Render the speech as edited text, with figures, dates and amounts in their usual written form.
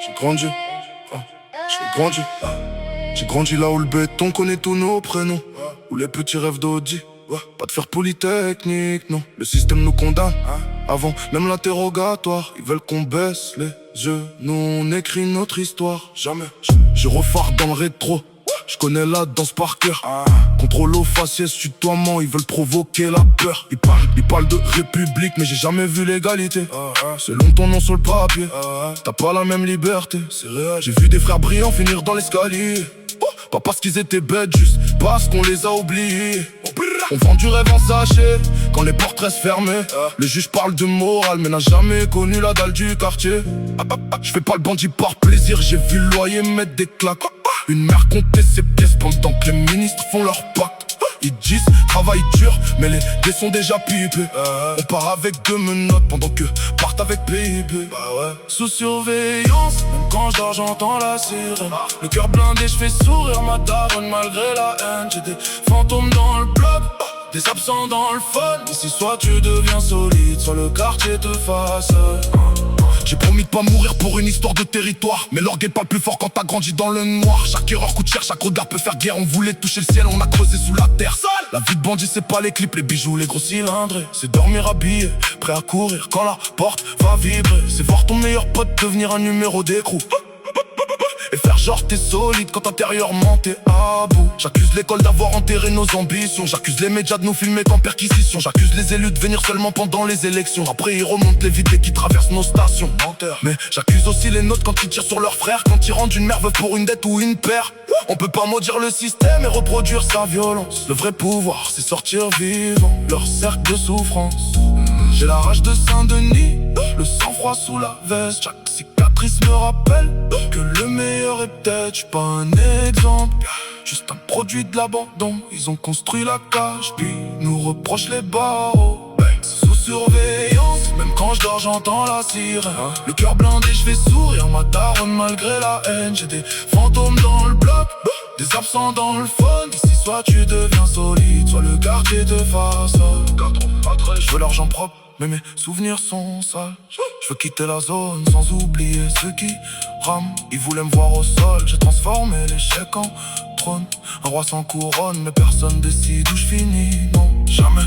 J'ai grandi, j'ai grandi. J'ai grandi là où le béton connaît tous nos prénoms. Où les petits rêves d'Audi. Pas de faire polytechnique, non. Le système nous condamne. Avant même l'interrogatoire, ils veulent qu'on baisse les yeux. Nous on écrit notre histoire. Jamais. Je refare dans le rétro. Je connais la danse par cœur. Contrôle au faciès, tutoiement, ils veulent provoquer la peur. Ils parlent de république, mais j'ai jamais vu l'égalité. Selon ton nom sur le papier, t'as pas la même liberté. C'est réel. J'ai vu des frères brillants finir dans l'escalier. Pas parce qu'ils étaient bêtes, juste parce qu'on les a oubliés. On vend du rêve en sachet, quand les portes restent fermées. Le juge parle de morale, mais n'a jamais connu la dalle du quartier. Je fais pas le bandit par plaisir, j'ai vu le loyer mettre des claques. Une mère compter ses pièces pendant que les ministres font leur pacte. Ils disent travail dur, mais les dés sont déjà pipés. On part avec 2 menottes pendant que partent avec PIB. Sous surveillance, même quand je dors j'entends la sirène. Le cœur blindé, je fais sourire ma daronne malgré la haine. J'ai des fantômes dans le bloc, des absents dans le fun. Ici soit tu deviens solide, soit le quartier te fasse. J'ai promis de pas mourir pour une histoire de territoire, mais l'orgueil parle plus fort quand t'as grandi dans le noir. Chaque erreur coûte cher, chaque regard peut faire guerre. On voulait toucher le ciel, on a creusé sous la terre. La vie de bandit c'est pas les clips, les bijoux, les gros cylindres. C'est dormir habillé, prêt à courir quand la porte va vibrer. C'est voir ton meilleur pote devenir un numéro d'écrou et faire genre t'es solide quand intérieurement t'es à bout. J'accuse l'école d'avoir enterré nos ambitions. J'accuse les médias de nous filmer qu'en perquisition. J'accuse les élus de venir seulement pendant les élections. Après ils remontent les vides et qui traversent nos stations. Menteur. Mais j'accuse aussi les nôtres quand ils tirent sur leurs frères. Quand ils rendent une mère veuve pour une dette ou une paire. On peut pas maudire le système et reproduire sa violence. Le vrai pouvoir c'est sortir vivant leur cercle de souffrance. J'ai la rage de Saint-Denis, le sang-froid sous la veste. Chaque cicatrice me rappelle que le meilleur est peut-être, j'suis pas un exemple, juste un produit de l'abandon. Ils ont construit la cage, puis nous reprochent les barreaux. Sous surveillance, même quand je dors j'entends la sirène. Le cœur blindé, je fais sourire ma daronne malgré la haine. J'ai des fantômes dans le bloc, des absents dans le fun. Ici soit tu deviens solide, soit le quartier te fasse. Je veux l'argent propre, mais mes souvenirs sont sales. Je veux quitter la zone sans oublier ceux qui rament. Ils voulaient me voir au sol, j'ai transformé l'échec en trône. Un roi sans couronne, mais personne décide où je finis, non, jamais.